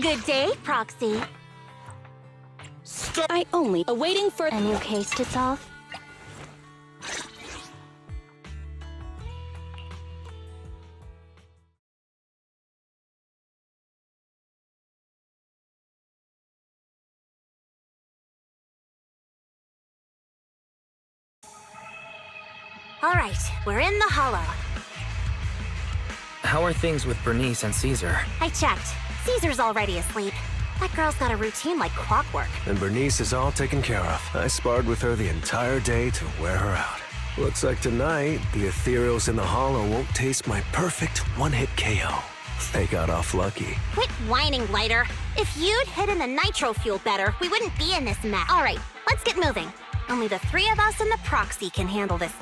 Good day, Proxy. I only awaiting for A new case to solve? All right, we're in the hollow. How are things with Bernice and Caesar? I checked. Caesar's already asleep. That girl's got a routine like clockwork. And Bernice is all taken care of. I sparred with her the entire day to wear her out. Looks like tonight, the ethereals in the hollow won't taste my perfect one-hit KO. They got off lucky. Quit whining, Lighter. If you'd hidden the nitro fuel better, we wouldn't be in this mess. All right, let's get moving. Only the three of us and the Proxy can handle this.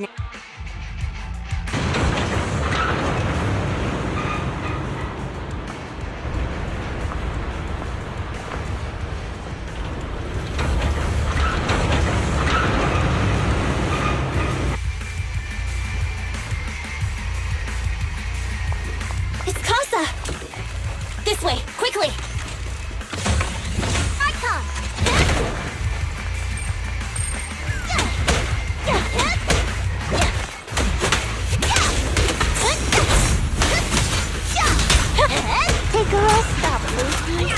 This way, quickly! I come! Take a rest stop, Lucy.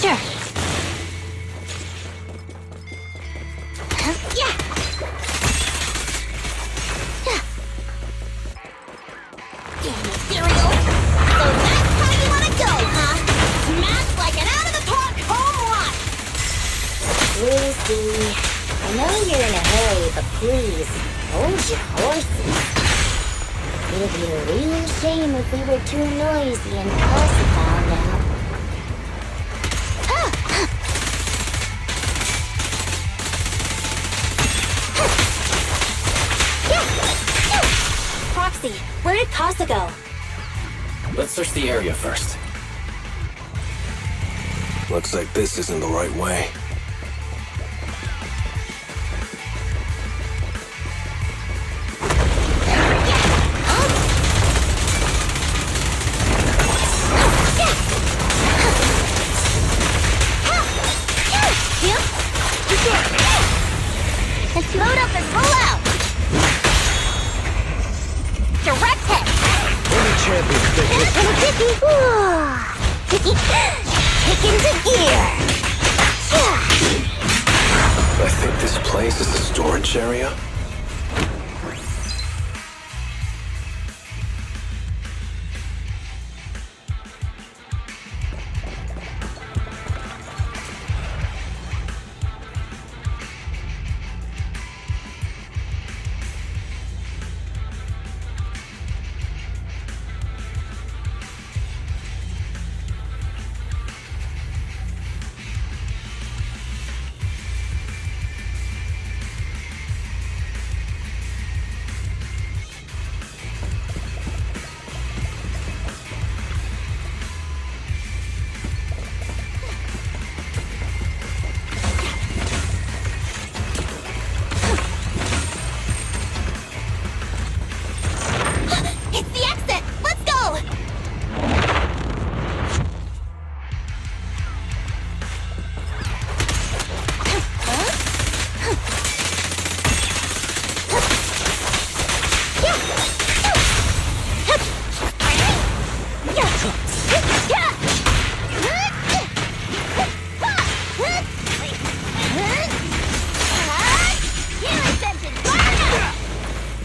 Sure. Yeah. Damn it, cereal. So that's how you want to go, huh? Smash like an out-of-the-park home run. Lucy, I know you're in a hurry, but please, hold your horses. It'd be a real shame if we were too noisy and Casa found out. Proxy, where did Casa go? Let's search the area first. Looks like this isn't the right way. Let's load up and roll out! Direct hit! Only champions think this. Kick into gear! I think this place is the storage area.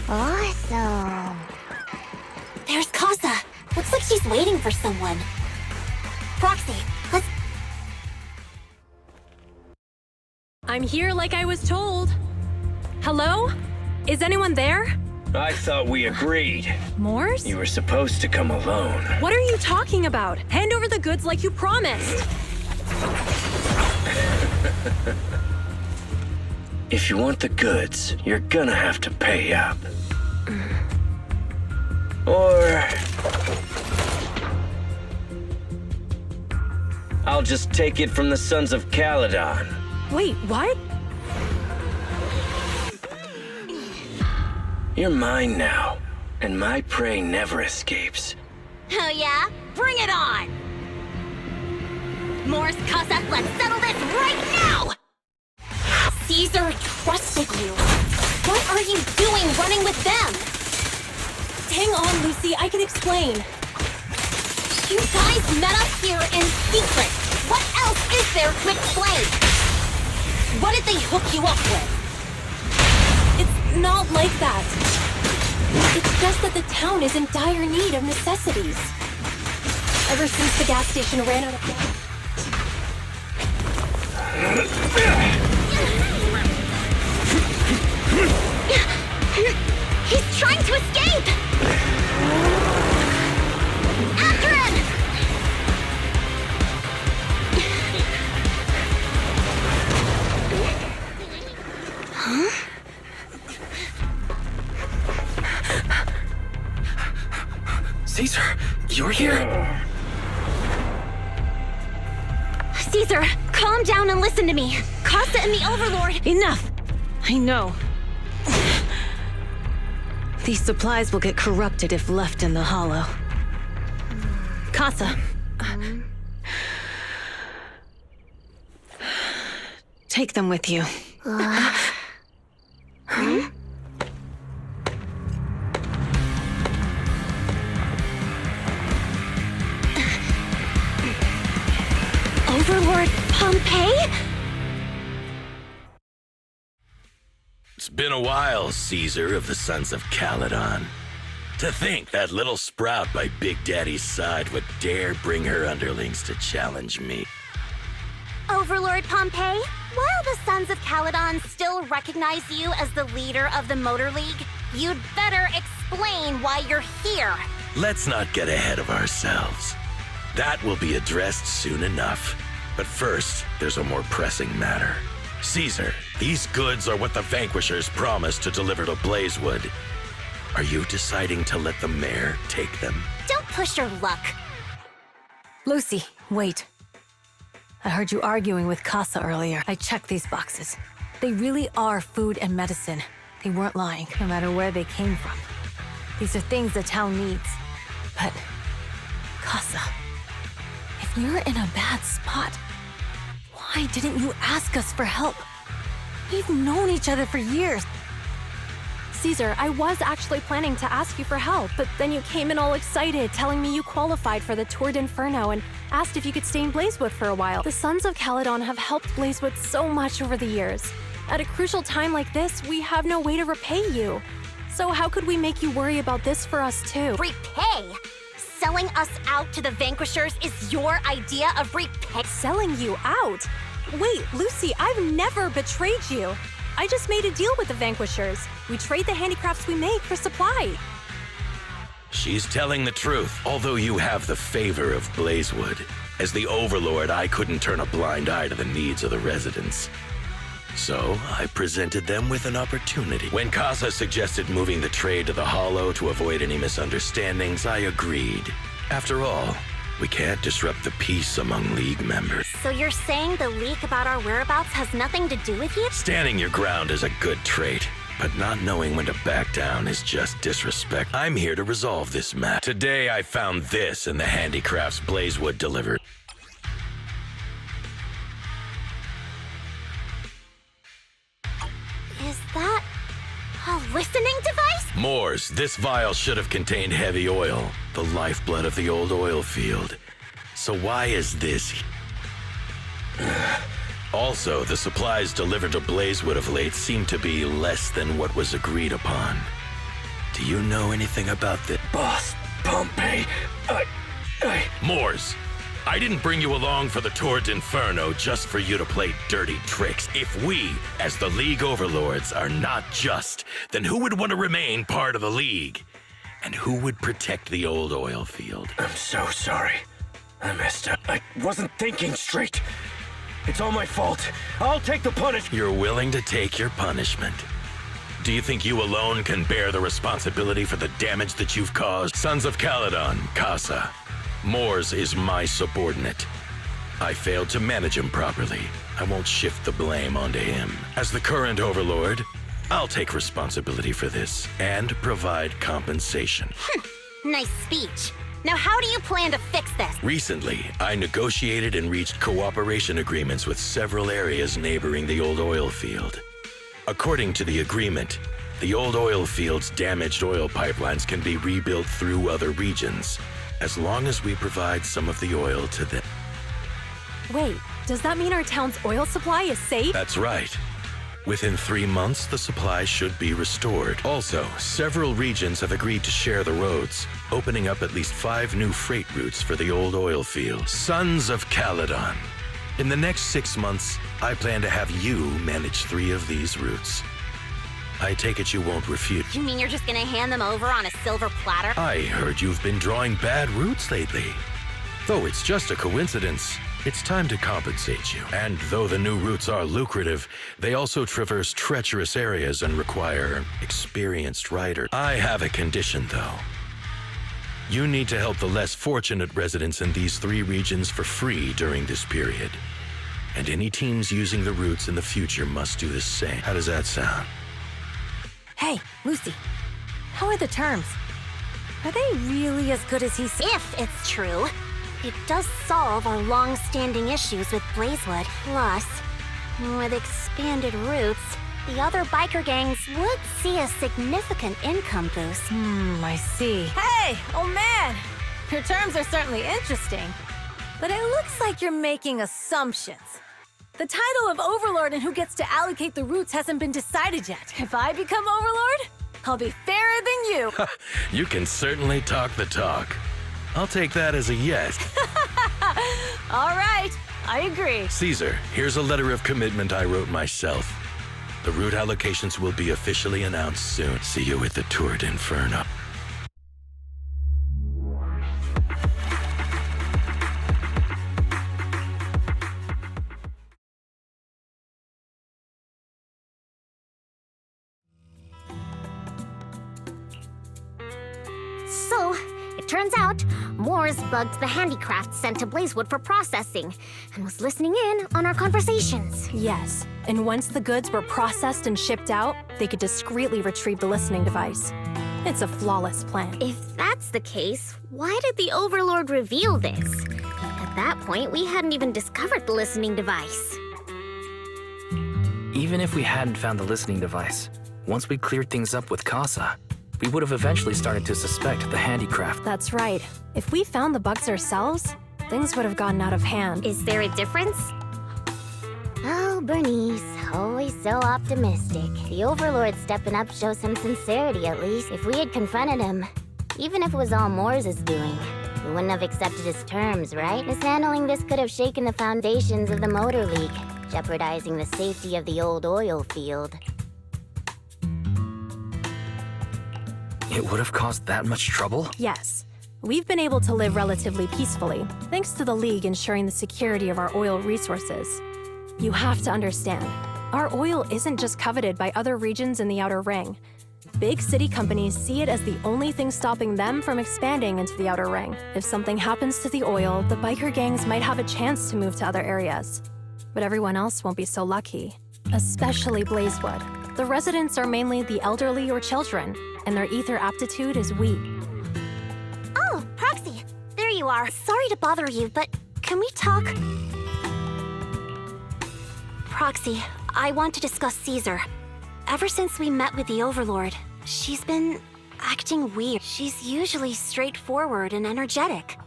Awesome. There's Casa. Looks like she's waiting for someone. Proxy, let's... I'm here like I was told. Hello? Is anyone there? I thought we agreed. Morse? You were supposed to come alone. What are you talking about? Hand over the goods like you promised. If you want the goods, you're gonna have to pay up. Or I'll just take it from the Sons of Caledon. Wait, what? You're mine now, and my prey never escapes. Oh yeah? Bring it on! Morris Casa, let's settle this right now! Caesar trusted you. What are you doing running with them? Hang on, Lucy, I can explain. You guys met up here in secret. What else is there to explain? What did they hook you up with? It's not like that. It's just that the town is in dire need of necessities. Ever since the gas station ran out of gas. He's trying to escape! After him! Caesar, you're here? Caesar, calm down and listen to me. Casa and the Overlord... Enough! I know. These supplies will get corrupted if left in the hollow. Casa. Take them with you. Overlord Pompeii? It's been a while, Caesar of the Sons of Caledon. To think that little sprout by Big Daddy's side would dare bring her underlings to challenge me. Overlord Pompeii, while the Sons of Caledon still recognize you as the leader of the Motor League, you'd better explain why you're here. Let's not get ahead of ourselves. That will be addressed soon enough. But first, there's a more pressing matter. Caesar, these goods are what the Vanquishers promised to deliver to Blazewood. Are you deciding to let the mayor take them? Don't push your luck. Lucy, wait. I heard you arguing with Casa earlier. I checked these boxes. They really are food and medicine. They weren't lying, no matter where they came from. These are things the town needs. But, Casa, if you're in a bad spot, why didn't you ask us for help? We've known each other for years. Caesar, I was actually planning to ask you for help, but then you came in all excited, telling me you qualified for the Tour d'Inferno and asked if you could stay in Blazewood for a while. The Sons of Caledon have helped Blazewood so much over the years. At a crucial time like this, we have no way to repay you. So how could we make you worry about this for us too? Repay? Selling us out to the Vanquishers is your idea of repay? Selling you out? Wait, Lucy, I've never betrayed you. I just made a deal with the Vanquishers. We trade the handicrafts we make for supply. She's telling the truth, although you have the favor of Blazewood. As the Overlord, I couldn't turn a blind eye to the needs of the residents. So, I presented them with an opportunity. When Casa suggested moving the trade to the Hollow to avoid any misunderstandings, I agreed. After all, we can't disrupt the peace among League members. So you're saying the leak about our whereabouts has nothing to do with you? Standing your ground is a good trait, but not knowing when to back down is just disrespect. I'm here to resolve this matter. Today I found this in the handicrafts Blazewood delivered. Is that a listening device? Moors, this vial should have contained heavy oil, the lifeblood of the old oil field. So why is this? Also, the supplies delivered to Blazewood of late seem to be less than what was agreed upon. Do you know anything about this? Boss, Pompeii, Moors, I didn't bring you along for the Tour d'Inferno just for you to play dirty tricks. If we, as the League Overlords, are not just, then who would want to remain part of the League? And who would protect the old oil field? I'm so sorry. I messed up. I wasn't thinking straight. It's all my fault. I'll take the punishment. You're willing to take your punishment. Do you think you alone can bear the responsibility for the damage that you've caused? Sons of Caledon, Casa. Moors is my subordinate. I failed to manage him properly. I won't shift the blame onto him. As the current overlord, I'll take responsibility for this and provide compensation. Nice speech. Now how do you plan to fix this? Recently, I negotiated and reached cooperation agreements with several areas neighboring the old oil field. According to the agreement, the old oil field's damaged oil pipelines can be rebuilt through other regions, as long as we provide some of the oil to them. Wait, does that mean our town's oil supply is safe? That's right. Within 3 months, the supply should be restored. Also, several regions have agreed to share the roads, opening up at least 5 new freight routes for the old oil field. Sons of Caledon. In the next 6 months, I plan to have you manage 3 of these routes. I take it you won't refuse. You mean you're just gonna hand them over on a silver platter? I heard you've been drawing bad routes lately. Though it's just a coincidence, it's time to compensate you. And though the new routes are lucrative, they also traverse treacherous areas and require experienced riders. I have a condition, though. You need to help the less fortunate residents in these 3 regions for free during this period. And any teams using the routes in the future must do the same. How does that sound? Hey, Lucy, how are the terms? Are they really as good as he said? If it's true, it does solve our long-standing issues with Blazewood. Plus, with expanded routes, the other biker gangs would see a significant income boost. I see. Hey, old man! Your terms are certainly interesting, but it looks like you're making assumptions. The title of Overlord and who gets to allocate the routes hasn't been decided yet. If I become Overlord, I'll be fairer than you. You can certainly talk the talk. I'll take that as a yes. All right, I agree. Caesar, here's a letter of commitment I wrote myself. The route allocations will be officially announced soon. See you at the Tour d'Inferno. So, it turns out, Moores bugged the handicraft sent to Blazewood for processing, and was listening in on our conversations. Yes, and once the goods were processed and shipped out, they could discreetly retrieve the listening device. It's a flawless plan. If that's the case, why did the Overlord reveal this? At that point, we hadn't even discovered the listening device. Even if we hadn't found the listening device, once we cleared things up with Casa, we would have eventually started to suspect the handicraft. That's right. If we found the bugs ourselves, things would have gotten out of hand. Is there a difference? Oh, Bernice, always so optimistic. The Overlord stepping up shows some sincerity, at least. If we had confronted him, even if it was all Moores' doing, we wouldn't have accepted his terms, right? Mishandling this could have shaken the foundations of the Motor League, jeopardizing the safety of the old oil field. It would have caused that much trouble? Yes. We've been able to live relatively peacefully, thanks to the League ensuring the security of our oil resources. You have to understand, our oil isn't just coveted by other regions in the Outer Ring. Big city companies see it as the only thing stopping them from expanding into the Outer Ring. If something happens to the oil, the biker gangs might have a chance to move to other areas. But everyone else won't be so lucky, especially Blazewood. The residents are mainly the elderly or children, and their ether aptitude is weak. Oh, Proxy, there you are. Sorry to bother you, but can we talk? Proxy, I want to discuss Caesar. Ever since we met with the Overlord, she's been acting weird. She's usually straightforward and energetic.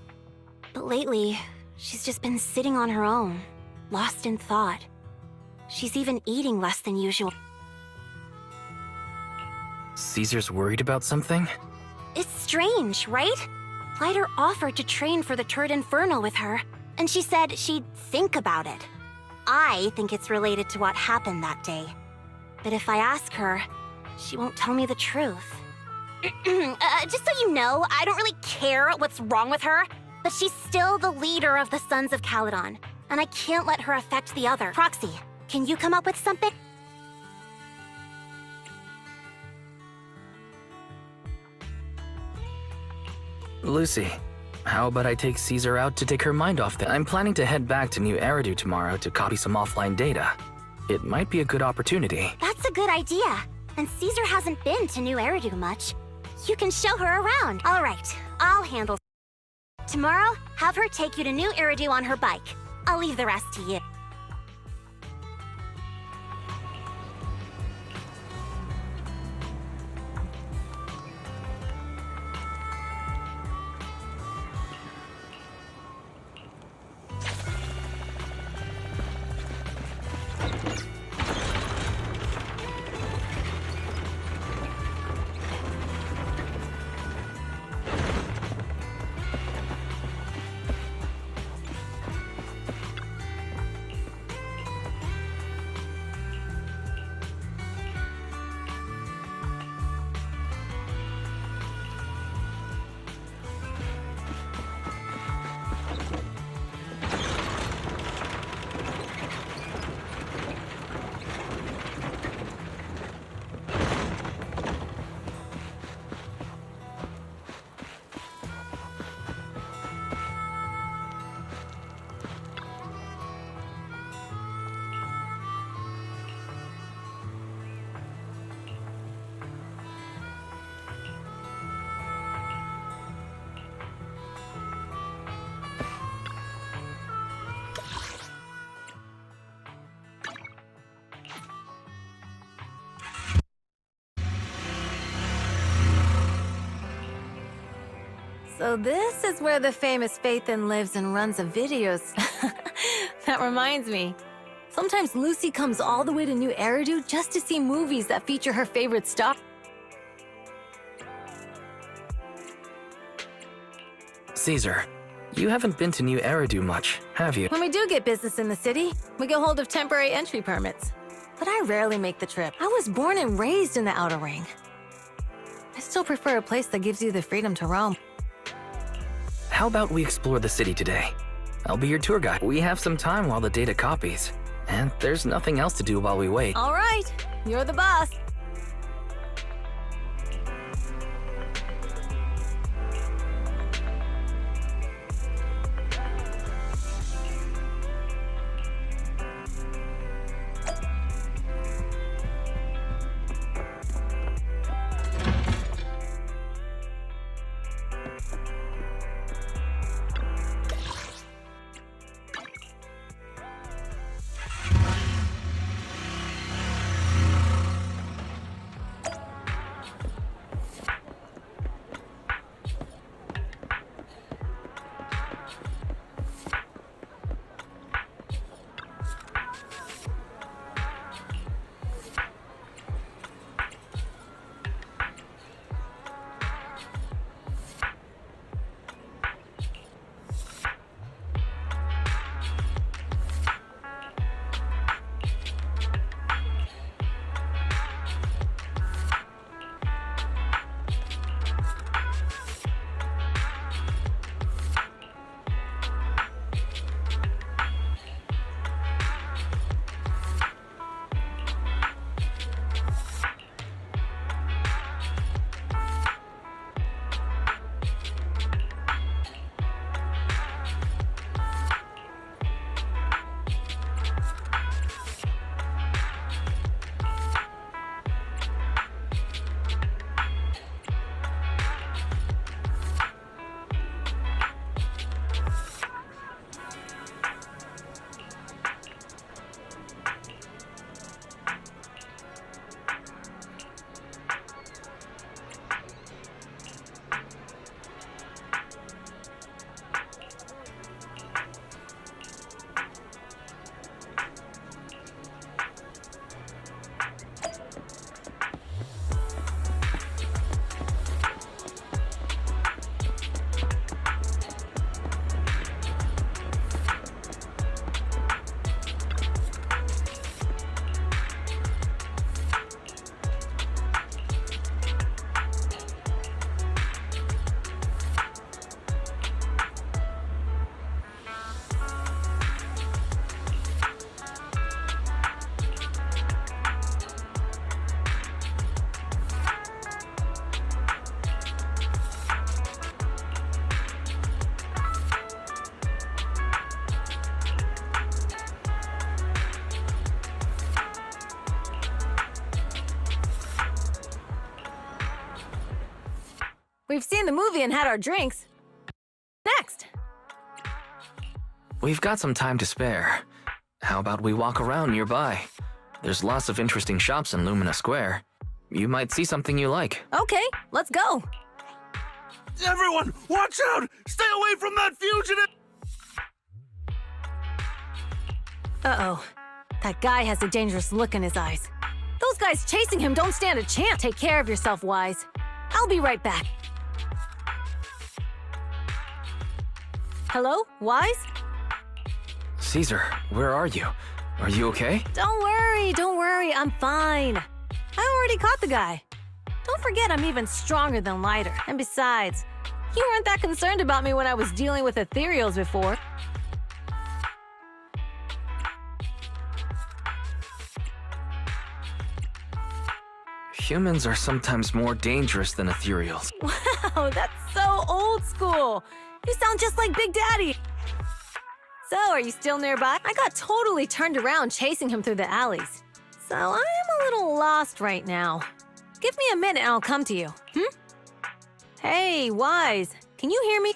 But lately, she's just been sitting on her own, lost in thought. She's even eating less than usual. Caesar's worried about something? It's strange, right? Lighter offered to train for the Tour d'Inferno with her, and she said she'd think about it. I think it's related to what happened that day. But if I ask her, she won't tell me the truth. Just so you know, I don't really care what's wrong with her, but she's still the leader of the Sons of Caledon, and I can't let her affect the other. Proxy, can you come up with something? Lucy, How about I take Caesar out to take her mind off things? I'm planning to head back to New Eridu tomorrow to copy some offline data. It might be a good opportunity. That's a good idea. And Caesar hasn't been to New Eridu much. You can show her around. All right, I'll handle. Tomorrow, have her take you to New Eridu on her bike. I'll leave the rest to you. So this is where the famous Phaethon lives and runs a videos. That reminds me. Sometimes Lucy comes all the way to New Eridu just to see movies that feature her favorite stuff. Caesar, you haven't been to New Eridu much, have you? When we do get business in the city, we get hold of temporary entry permits. But I rarely make the trip. I was born and raised in the Outer Ring. I still prefer a place that gives you the freedom to roam. How about we explore the city today? I'll be your tour guide. We have some time while the data copies. And there's nothing else to do while we wait. All right, you're the boss. We've seen the movie and had our drinks. Next! We've got some time to spare. How about we walk around nearby? There's lots of interesting shops in Lumina Square. You might see something you like. Okay, let's go. Everyone, watch out! Stay away from that fugitive! Uh-oh. That guy has a dangerous look in his eyes. Those guys chasing him don't stand a chance. Take care of yourself, Wise. I'll be right back. Hello, Wise? Caesar, where are you? Are you okay? Don't worry, I'm fine. I already caught the guy. Don't forget I'm even stronger than Lighter. And besides, you weren't that concerned about me when I was dealing with ethereals before. Humans are sometimes more dangerous than ethereals. Wow, that's so old school. You sound just like Big Daddy. So, are you still nearby? I got totally turned around chasing him through the alleys. So, I am a little lost right now. Give me a minute and I'll come to you, Hey, Wise, can you hear me?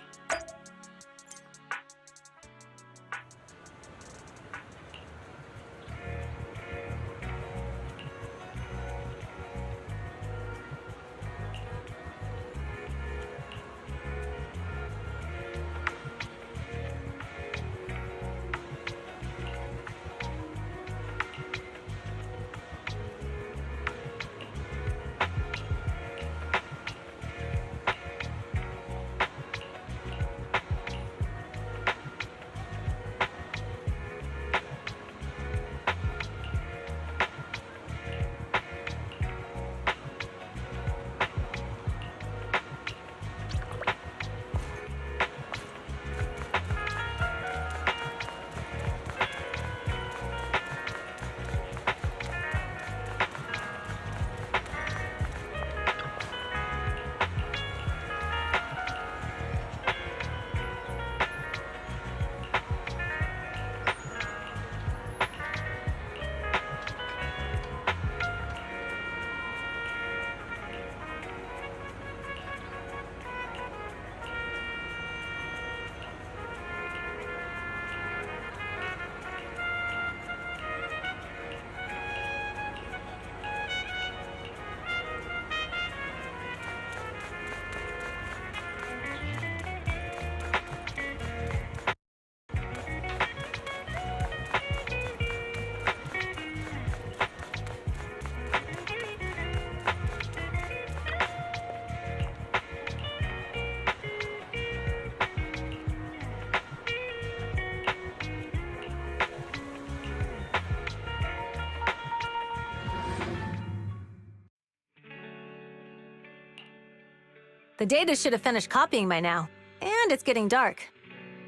The data should have finished copying by now. And it's getting dark.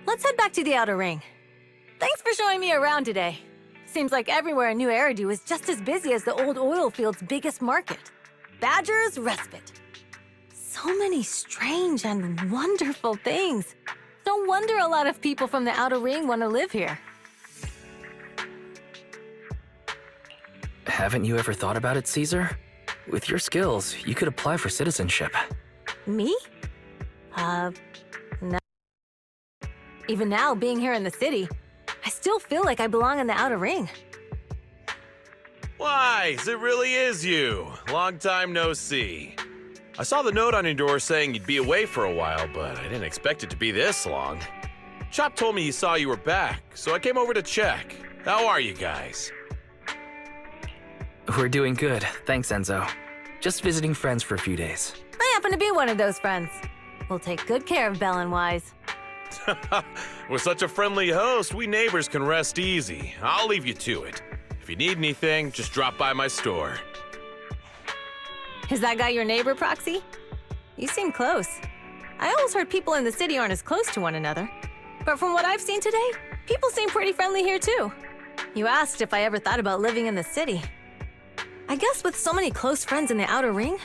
Let's head back to the Outer Ring. Thanks for showing me around today. Seems like everywhere in New Eridu is just as busy as the old oil field's biggest market. Badger's Respite. So many strange and wonderful things. No wonder a lot of people from the Outer Ring want to live here. Haven't you ever thought about it, Caesar? With your skills, you could apply for citizenship. Me? No. Even now, being here in the city, I still feel like I belong in the Outer Ring. Wise, it really is you. Long time no see. I saw the note on your door saying you'd be away for a while, but I didn't expect it to be this long. Chop told me he saw you were back, so I came over to check. How are you guys? We're doing good, thanks, Enzo. Just visiting friends for a few days. I happen to be one of those friends. We'll take good care of Belle and Wise. With such a friendly host, we neighbors can rest easy. I'll leave you to it. If you need anything, just drop by my store. Is that guy your neighbor, Proxy? You seem close. I always heard people in the city aren't as close to one another. But from what I've seen today, people seem pretty friendly here too. You asked if I ever thought about living in the city. I guess with so many close friends in the Outer Ring,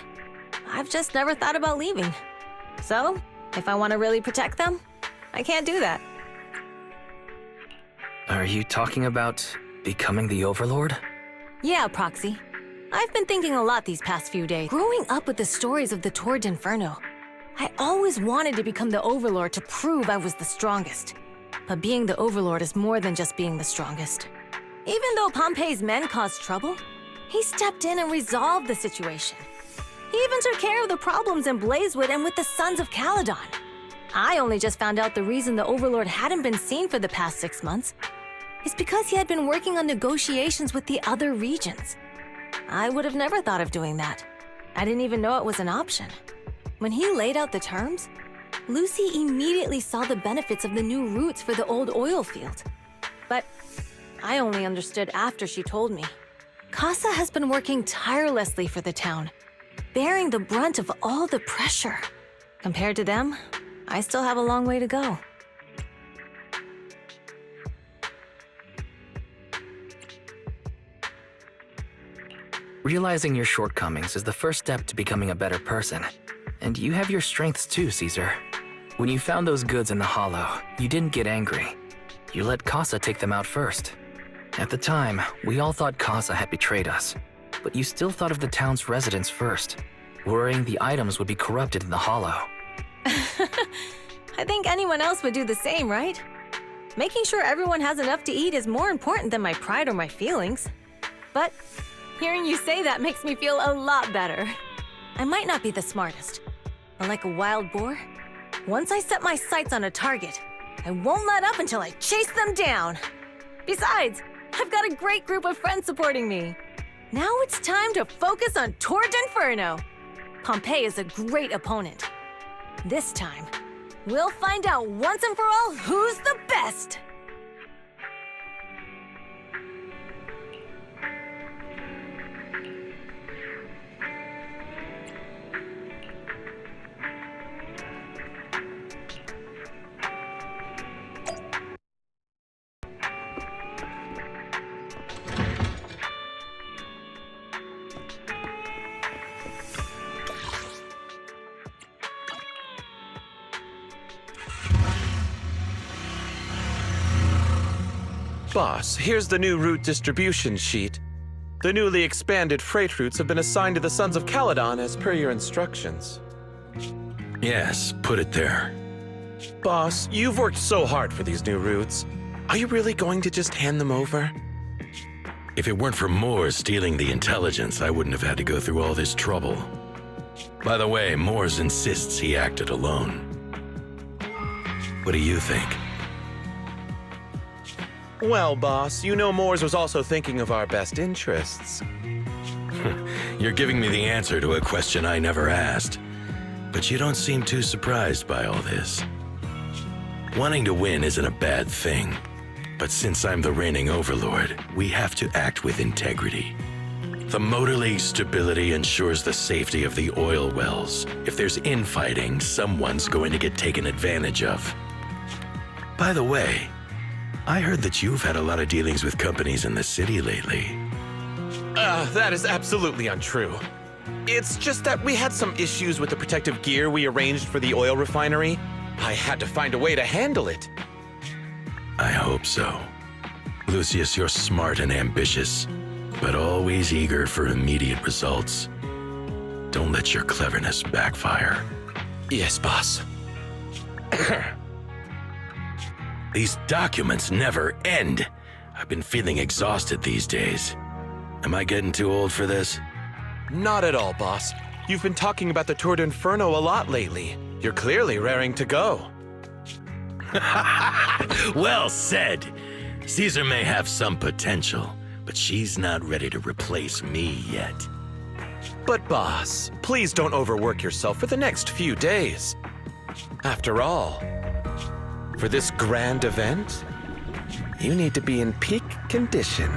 I've just never thought about leaving. So, if I want to really protect them, I can't do that. Are you talking about becoming the Overlord? Yeah, Proxy. I've been thinking a lot these past few days. Growing up with the stories of the Tour d'Inferno, I always wanted to become the Overlord to prove I was the strongest. But being the Overlord is more than just being the strongest. Even though Pompey's men caused trouble, he stepped in and resolved the situation. He even took care of the problems in Blazewood and with the Sons of Caledon. I only just found out the reason the Overlord hadn't been seen for the past 6 months is because he had been working on negotiations with the other regions. I would have never thought of doing that. I didn't even know it was an option. When he laid out the terms, Lucy immediately saw the benefits of the new routes for the old oil field. But I only understood after she told me. Casa has been working tirelessly for the town, bearing the brunt of all the pressure. Compared to them, I still have a long way to go. Realizing your shortcomings is the first step to becoming a better person. And you have your strengths too, Caesar. When you found those goods in the Hollow, you didn't get angry. You let Casa take them out first. At the time, we all thought Casa had betrayed us, but you still thought of the town's residents first, worrying the items would be corrupted in the Hollow. I think anyone else would do the same, right? Making sure everyone has enough to eat is more important than my pride or my feelings. But hearing you say that makes me feel a lot better. I might not be the smartest, but like a wild boar, once I set my sights on a target, I won't let up until I chase them down. Besides, I've got a great group of friends supporting me. Now it's time to focus on Tord Inferno. Pompey is a great opponent. This time, we'll find out once and for all who's the best! Boss, here's the new route distribution sheet. The newly expanded freight routes have been assigned to the Sons of Caledon as per your instructions. Yes, put it there. Boss, you've worked so hard for these new routes. Are you really going to just hand them over? If it weren't for Moores stealing the intelligence, I wouldn't have had to go through all this trouble. By the way, Moores insists he acted alone. What do you think? Well, boss, you know Moores was also thinking of our best interests. You're giving me the answer to a question I never asked. But you don't seem too surprised by all this. Wanting to win isn't a bad thing. But since I'm the reigning overlord, we have to act with integrity. The Motor League's stability ensures the safety of the oil wells. If there's infighting, someone's going to get taken advantage of. By the way, I heard that you've had a lot of dealings with companies in the city lately. That is absolutely untrue. It's just that we had some issues with the protective gear we arranged for the oil refinery. I had to find a way to handle it. I hope so. Lucius, you're smart and ambitious, but always eager for immediate results. Don't let your cleverness backfire. Yes, boss. These documents never end. I've been feeling exhausted these days. Am I getting too old for this? Not at all, boss. You've been talking about the Tour d'Inferno a lot lately. You're clearly raring to go. Well said. Caesar may have some potential, but she's not ready to replace me yet. But boss, please don't overwork yourself for the next few days. After all, for this grand event, you need to be in peak condition.